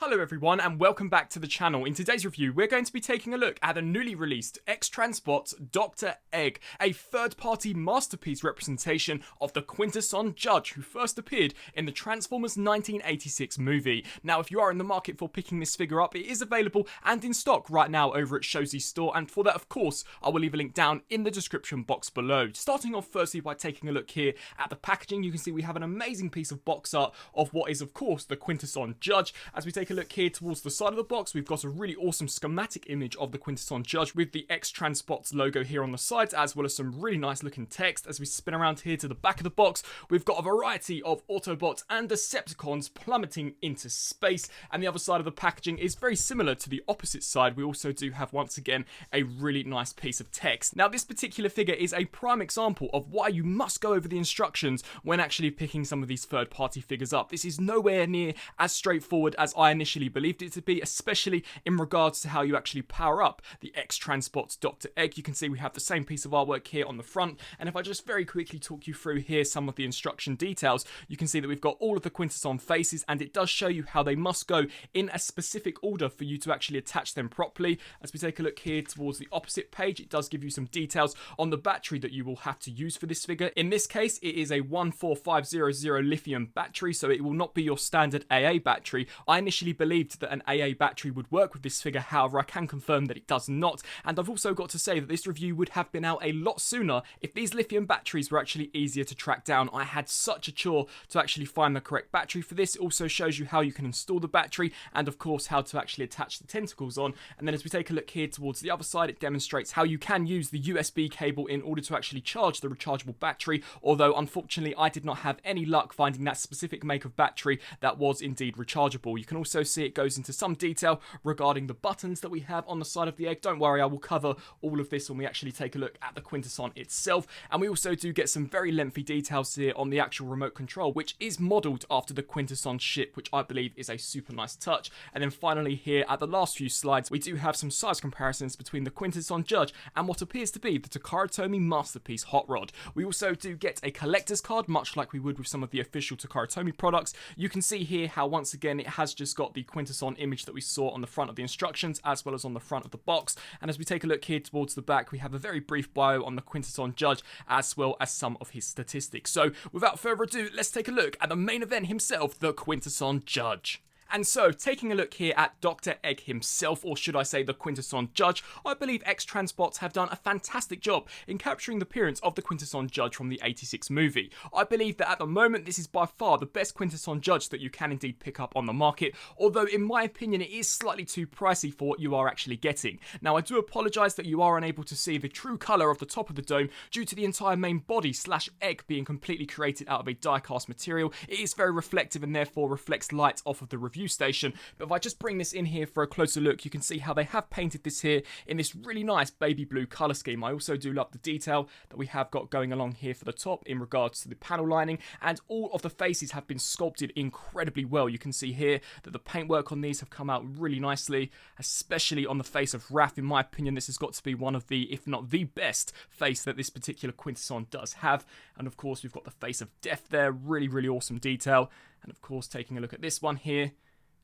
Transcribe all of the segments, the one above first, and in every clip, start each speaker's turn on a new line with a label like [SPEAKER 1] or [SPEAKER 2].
[SPEAKER 1] Hello everyone and welcome back to the channel. In today's review we're going to be taking a look at the newly released X-Transbots Dr.Egg, a third-party masterpiece representation of the Quintesson judge who first appeared in the Transformers 1986 movie. Now if you are in the market for picking this figure up, it is available and in stock right now over at Showzy's store, and for that of course I will leave a link down in the description box below. Starting off firstly by taking a look here at the packaging, you can see we have an amazing piece of box art of what is of course the Quintesson judge. As we take a look here towards the side of the box, we've got a really awesome schematic image of the Quintesson judge with the X-Transbots logo here on the sides, as well as some really nice looking text. As we spin around here to the back of the box, we've got a variety of Autobots and Decepticons plummeting into space, and the other side of the packaging is very similar to the opposite side. We also do have once again a really nice piece of text. Now this particular figure is a prime example of why you must go over the instructions when actually picking some of these third-party figures up. This is nowhere near as straightforward as I initially believed it to be, especially in regards to how you actually power up the X-Transbots Dr.Egg. You can see we have the same piece of artwork here on the front, and if I just very quickly talk you through here some of the instruction details, you can see that we've got all of the Quintesson faces, and it does show you how they must go in a specific order for you to actually attach them properly. As we take a look here towards the opposite page, it does give you some details on the battery that you will have to use for this figure. In this case, it is a 14500 lithium battery, so it will not be your standard AA battery. I initially believed that an AA battery would work with this figure, however I can confirm that it does not, and I've also got to say that this review would have been out a lot sooner if these lithium batteries were actually easier to track down. I had such a chore to actually find the correct battery for this. It also shows you how you can install the battery and of course how to actually attach the tentacles on, and then as we take a look here towards the other side, it demonstrates how you can use the USB cable in order to actually charge the rechargeable battery, although unfortunately I did not have any luck finding that specific make of battery that was indeed rechargeable. You can also see it goes into some detail regarding the buttons that we have on the side of the egg. Don't worry, I will cover all of this when we actually take a look at the Quintesson itself, and we also do get some very lengthy details here on the actual remote control, which is modelled after the Quintesson ship, which I believe is a super nice touch. And then finally here at the last few slides, we do have some size comparisons between the Quintesson judge and what appears to be the Takara Tomy masterpiece hot rod. We also do get a collector's card, much like we would with some of the official Takara Tomy products. You can see here how once again it has just got the Quintesson image that we saw on the front of the instructions as well as on the front of the box. And as we take a look here towards the back, we have a very brief bio on the Quintesson judge as well as some of his statistics. So without further ado, let's take a look at the main event himself, the Quintesson judge. And so, taking a look here at Dr. Egg himself, or should I say the Quintesson judge, I believe X-Transbots have done a fantastic job in capturing the appearance of the Quintesson judge from the 86 movie. I believe that at the moment this is by far the best Quintesson judge that you can indeed pick up on the market, although in my opinion it is slightly too pricey for what you are actually getting. Now I do apologise that you are unable to see the true colour of the top of the dome due to the entire main body / egg being completely created out of a die-cast material. It is very reflective and therefore reflects light off of the review station, but if I just bring this in here for a closer look, you can see how they have painted this here in this really nice baby blue colour scheme. I also do love the detail that we have got going along here for the top in regards to the panel lining, and all of the faces have been sculpted incredibly well. You can see here that the paintwork on these have come out really nicely, especially on the face of Raph. In my opinion, this has got to be one of the, if not the best face that this particular Quintesson does have. And of course we've got the face of Death there, really awesome detail. And of course taking a look at this one here,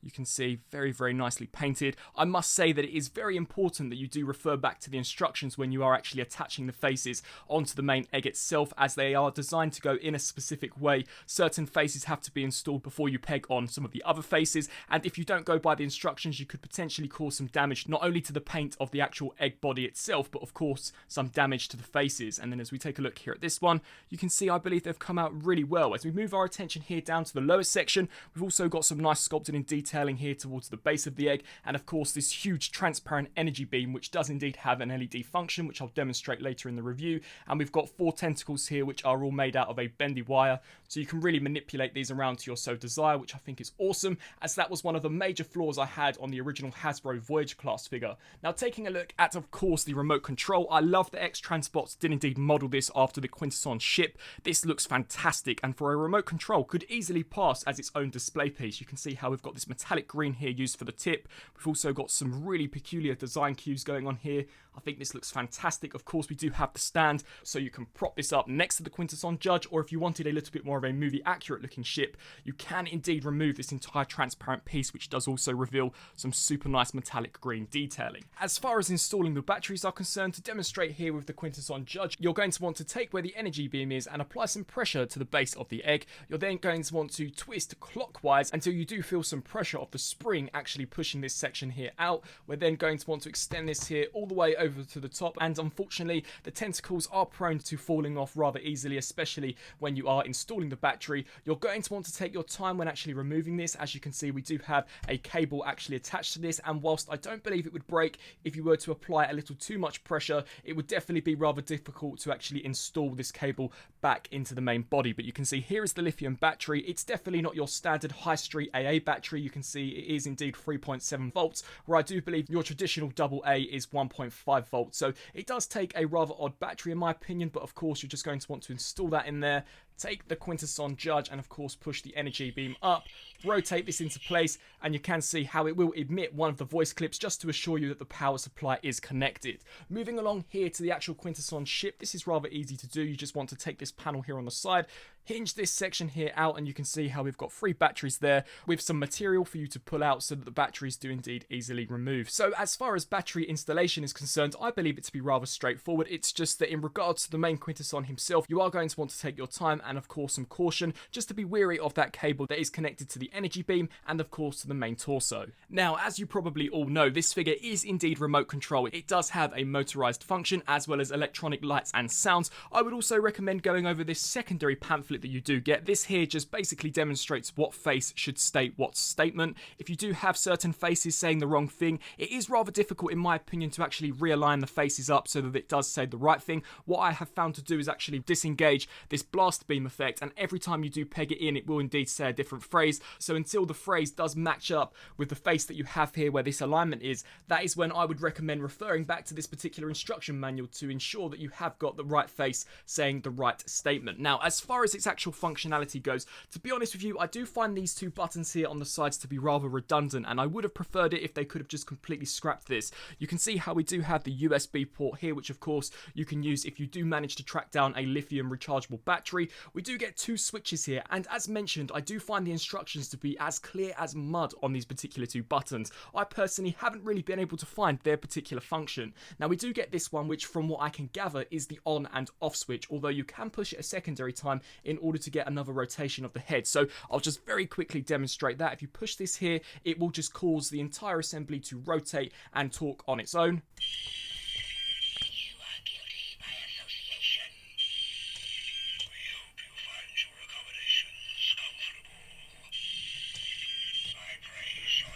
[SPEAKER 1] you can see very nicely painted. I must say that it is very important that you do refer back to the instructions when you are actually attaching the faces onto the main egg itself, as they are designed to go in a specific way. Certain faces have to be installed before you peg on some of the other faces, and if you don't go by the instructions you could potentially cause some damage not only to the paint of the actual egg body itself, but of course some damage to the faces. And then as we take a look here at this one, you can see I believe they've come out really well. As we move our attention here down to the lower section, we've also got some nice sculpted in detail here towards the base of the egg, and of course this huge transparent energy beam, which does indeed have an LED function, which I'll demonstrate later in the review. And we've got 4 tentacles here which are all made out of a bendy wire, so you can really manipulate these around to your so desire, which I think is awesome, as that was one of the major flaws I had on the original Hasbro Voyager class figure. Now taking a look at of course the remote control, I love that X-Transbots did indeed model this after the Quintesson ship. This looks fantastic, and for a remote control could easily pass as its own display piece. You can see how we've got this metallic metallic green here used for the tip. We've also got some really peculiar design cues going on here. I think this looks fantastic. Of course, we do have the stand, so you can prop this up next to the Quintesson Judge, or if you wanted a little bit more of a movie accurate looking ship, you can indeed remove this entire transparent piece, which does also reveal some super nice metallic green detailing. As far as installing the batteries are concerned, to demonstrate here with the Quintesson Judge, you're going to want to take where the energy beam is and apply some pressure to the base of the egg. You're then going to want to twist clockwise until you do feel some pressure of the spring actually pushing this section here out. We're then going to want to extend this here all the way over to the top, and unfortunately the tentacles are prone to falling off rather easily, especially when you are installing the battery. You're going to want to take your time when actually removing this. As you can see, we do have a cable actually attached to this, and whilst I don't believe it would break if you were to apply a little too much pressure, it would definitely be rather difficult to actually install this cable back into the main body. But you can see here is the lithium battery. It's definitely not your standard high street AA battery. You can see it is indeed 3.7 volts, where I do believe your traditional AA is 1.5 volts. So it does take a rather odd battery in my opinion, but of course you're just going to want to install that in there. Take the Quintesson Judge and of course push the energy beam up, rotate this into place, and you can see how it will emit one of the voice clips just to assure you that the power supply is connected. Moving along here to the actual Quintesson ship, this is rather easy to do. You just want to take this panel here on the side, hinge this section here out, and you can see how we've got 3 batteries there with some material for you to pull out so that the batteries do indeed easily remove. So as far as battery installation is concerned, I believe it to be rather straightforward. It's just that in regards to the main Quintesson himself, you are going to want to take your time and of course some caution, just to be wary of that cable that is connected to the energy beam and of course to the main torso. Now, as you probably all know, this figure is indeed remote control. It does have a motorized function as well as electronic lights and sounds. I would also recommend going over this secondary pamphlet that you do get. This here just basically demonstrates what face should state what statement. If you do have certain faces saying the wrong thing, it is rather difficult in my opinion to actually realign the faces up so that it does say the right thing. What I have found to do is actually disengage this blast beam effect, and every time you do peg it in, it will indeed say a different phrase. So until the phrase does match up with the face that you have here where this alignment is, that is when I would recommend referring back to this particular instruction manual to ensure that you have got the right face saying the right statement. Now, as far as its actual functionality goes, to be honest with you, I do find these 2 buttons here on the sides to be rather redundant, and I would have preferred it if they could have just completely scrapped this. You can see how we do have the USB port here, which of course you can use if you do manage to track down a lithium rechargeable battery. We do get 2 switches here, and as mentioned, I do find the instructions to be as clear as mud on these particular 2 buttons. I personally haven't really been able to find their particular function. Now, we do get this one, which from what I can gather is the on and off switch, although you can push it a secondary time in order to get another rotation of the head. So I'll just very quickly demonstrate that. If you push this here, it will just cause the entire assembly to rotate and torque on its own.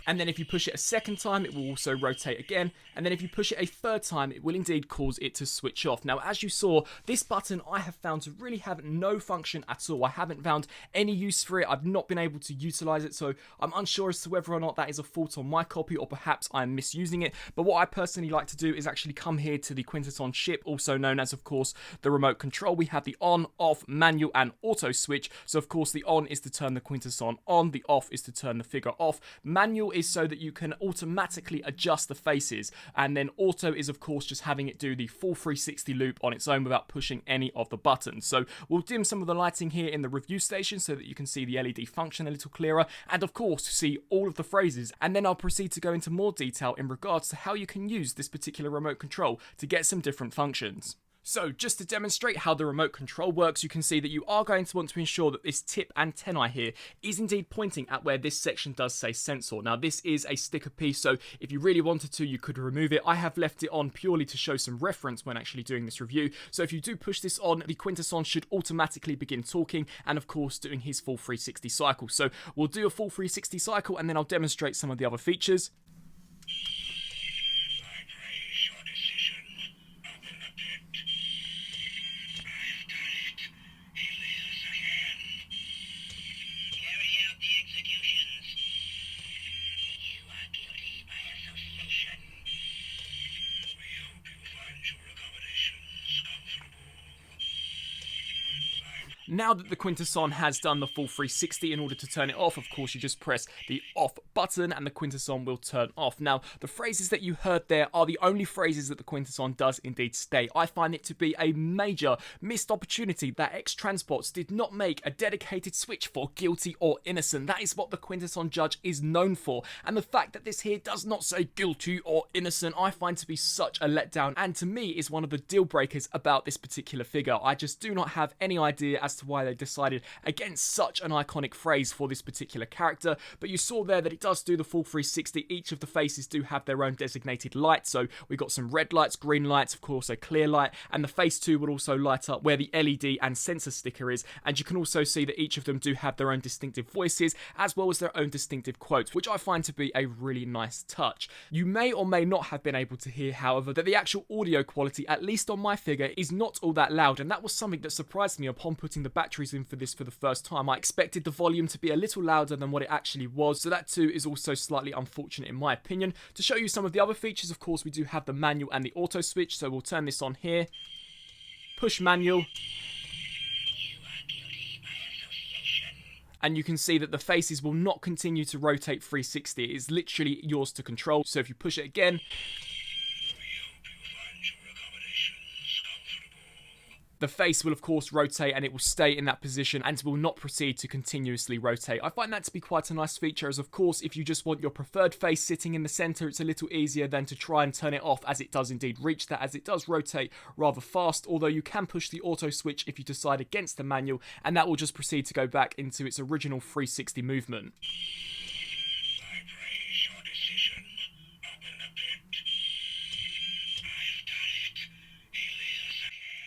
[SPEAKER 1] And then if you push it a second time, it will also rotate again. And then if you push it a third time, it will indeed cause it to switch off. Now, as you saw, this button I have found to really have no function at all. I haven't found any use for it. I've not been able to utilize it. So I'm unsure as to whether or not that is a fault on my copy or perhaps I'm misusing it. But what I personally like to do is actually come here to the Quintesson ship, also known as, of course, the remote control. We have the on, off, manual and auto switch. So, of course, the on is to turn the Quintesson on. The off is to turn the figure off. Manual is so that you can automatically adjust the faces, and then auto is of course just having it do the full 360 loop on its own without pushing any of the buttons. So we'll dim some of the lighting here in the review station so that you can see the LED function a little clearer, and of course see all of the phrases, and then I'll proceed to go into more detail in regards to how you can use this particular remote control to get some different functions. So, just to demonstrate how the remote control works, you can see that you are going to want to ensure that this tip antennae here is indeed pointing at where this section does say sensor. Now, this is a sticker piece, so if you really wanted to, you could remove it. I have left it on purely to show some reference when actually doing this review. So if you do push this on, the Quintesson should automatically begin talking and, of course, doing his full 360 cycle. So we'll do a full 360 cycle and then I'll demonstrate some of the other features. Now that the Quintesson has done the full 360, in order to turn it off, of course, you just press the off button and the Quintesson will turn off. Now, the phrases that you heard there are the only phrases that the Quintesson does indeed stay. I find it to be a major missed opportunity that X-Transbots did not make a dedicated switch for guilty or innocent. That is what the Quintesson judge is known for, and the fact that this here does not say guilty or innocent, I find to be such a letdown, and to me is one of the deal breakers about this particular figure. I just do not have any idea as to why they decided against such an iconic phrase for this particular character, but you saw there that it does do the full 360. Each of the faces do have their own designated light, so we got some red lights, green lights, of course a clear light, and the face 2 would also light up where the LED and sensor sticker is, and you can also see that each of them do have their own distinctive voices as well as their own distinctive quotes, which I find to be a really nice touch. You may or may not have been able to hear, however, that the actual audio quality, at least on my figure, is not all that loud, and that was something that surprised me upon putting the batteries in for this for the first time. I expected the volume to be a little louder than what it actually was, so that too is also slightly unfortunate in my opinion. To show you some of the other features, of course, we do have the manual and the auto switch, so we'll turn this on here, push manual, and you can see that the faces will not continue to rotate 360. It is literally yours to control, so if you push it again, the face will of course rotate and it will stay in that position and will not proceed to continuously rotate. I find that to be quite a nice feature, as of course if you just want your preferred face sitting in the center, it's a little easier than to try and turn it off, as it does indeed reach that, as it does rotate rather fast, although you can push the auto switch if you decide against the manual, and that will just proceed to go back into its original 360 movement.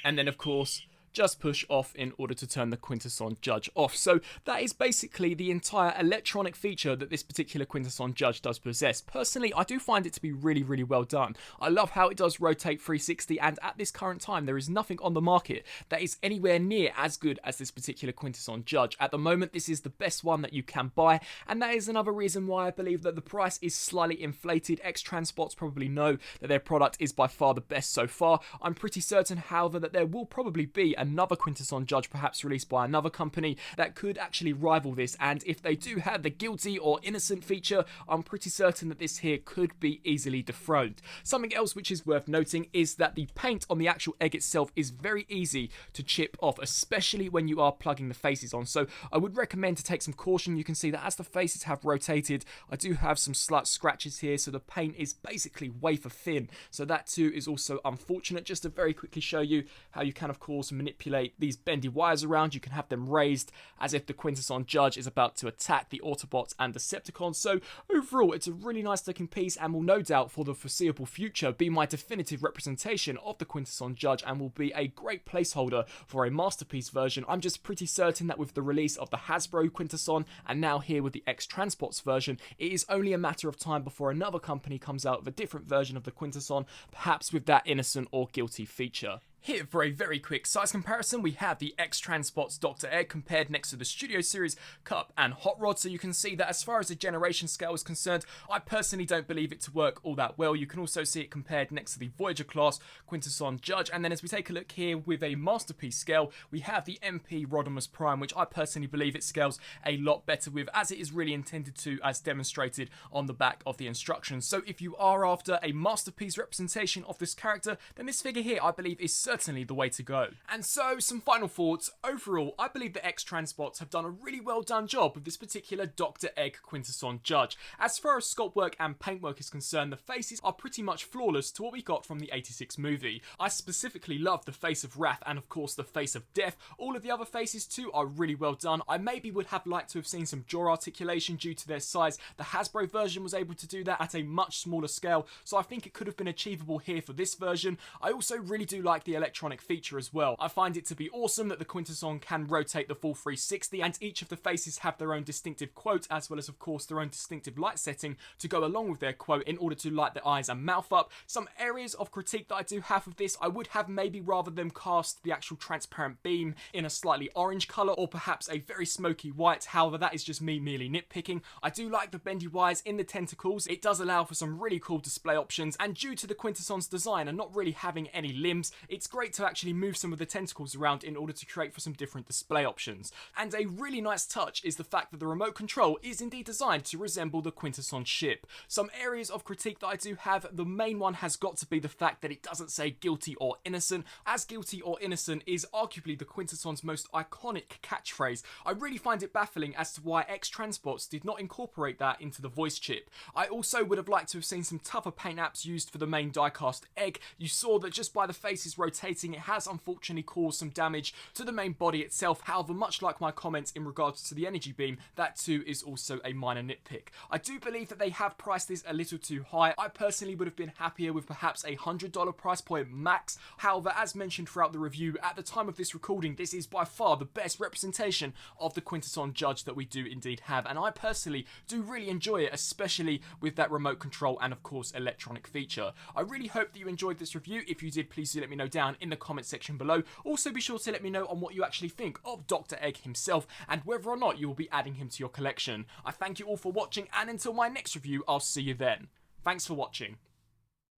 [SPEAKER 1] And then of course, just push off in order to turn the Quintesson judge off. So that is basically the entire electronic feature that this particular Quintesson judge does possess. Personally, I do find it to be really, really well done. I love how it does rotate 360, and at this current time, there is nothing on the market that is anywhere near as good as this particular Quintesson judge. At the moment, this is the best one that you can buy, and that is another reason why I believe that the price is slightly inflated. X-Transbots probably know that their product is by far the best so far. I'm pretty certain, however, that there will probably be another Quintesson judge, perhaps released by another company, that could actually rival this, and if they do have the guilty or innocent feature, I'm pretty certain that this here could be easily dethroned. Something else which is worth noting is that the paint on the actual egg itself is very easy to chip off, especially when you are plugging the faces on, so I would recommend to take some caution. You can see that as the faces have rotated, I do have some slight scratches here, so the paint is basically wafer thin, so that too is also unfortunate. Just to very quickly show you how you can of course manipulate these bendy wires around, you can have them raised as if the Quintesson judge is about to attack the Autobots and Decepticons. So overall, it's a really nice looking piece and will no doubt for the foreseeable future be my definitive representation of the Quintesson judge, and will be a great placeholder for a masterpiece version. I'm just pretty certain that with the release of the Hasbro Quintesson and now here with the X-Transbots version, it is only a matter of time before another company comes out with a different version of the Quintesson, perhaps with that innocent or guilty feature. Here for a very quick size comparison, we have the X-Transbots Dr.Egg compared next to the Studio Series Cup and Hot Rod, so you can see that as far as the generation scale is concerned, I personally don't believe it to work all that well. You can also see it compared next to the Voyager class Quintesson judge, and then as we take a look here with a masterpiece scale, we have the MP Rodimus Prime, which I personally believe it scales a lot better with, as it is really intended to, as demonstrated on the back of the instructions. So if you are after a masterpiece representation of this character, then this figure here I believe is certainly the way to go. And so, some final thoughts. Overall, I believe the X-Transbots have done a really well done job with this particular Dr. Egg Quintesson judge. As far as sculpt work and paintwork is concerned, the faces are pretty much flawless to what we got from the '86 movie. I specifically love the face of Wrath and of course the face of Death. All of the other faces too are really well done. I maybe would have liked to have seen some jaw articulation due to their size. The Hasbro version was able to do that at a much smaller scale, so I think it could have been achievable here for this version. I also really do like the electronic feature as well. I find it to be awesome that the Quintesson can rotate the full 360, and each of the faces have their own distinctive quote, as well as of course their own distinctive light setting to go along with their quote in order to light the eyes and mouth up. Some areas of critique that I do have of this, I would have maybe rather them cast the actual transparent beam in a slightly orange colour, or perhaps a very smoky white. However, that is just me merely nitpicking. I do like the bendy wires in the tentacles. It does allow for some really cool display options, and due to the Quintesson's design and not really having any limbs, it's great to actually move some of the tentacles around in order to create for some different display options. And a really nice touch is the fact that the remote control is indeed designed to resemble the Quintesson ship. Some areas of critique that I do have, the main one has got to be the fact that it doesn't say guilty or innocent, as guilty or innocent is arguably the Quintesson's most iconic catchphrase. I really find it baffling as to why X-Transbots did not incorporate that into the voice chip. I also would have liked to have seen some tougher paint apps used for the main diecast Egg. You saw that just by the faces rotating, it has unfortunately caused some damage to the main body itself. However, much like my comments in regards to the energy beam, that too is also a minor nitpick. I do believe that they have priced this a little too high. I personally would have been happier with perhaps a $100 price point max. However, as mentioned throughout the review, at the time of this recording, this is by far the best representation of the Quintesson Judge that we do indeed have, and I personally do really enjoy it, especially with that remote control and of course electronic feature. I really hope that you enjoyed this review. If you did, please do let me know down in the comment section below. Also be sure to let me know on what you actually think of Dr. Egg himself and whether or not you will be adding him to your collection. I thank you all for watching, and until my next review, I'll see you then. Thanks for watching.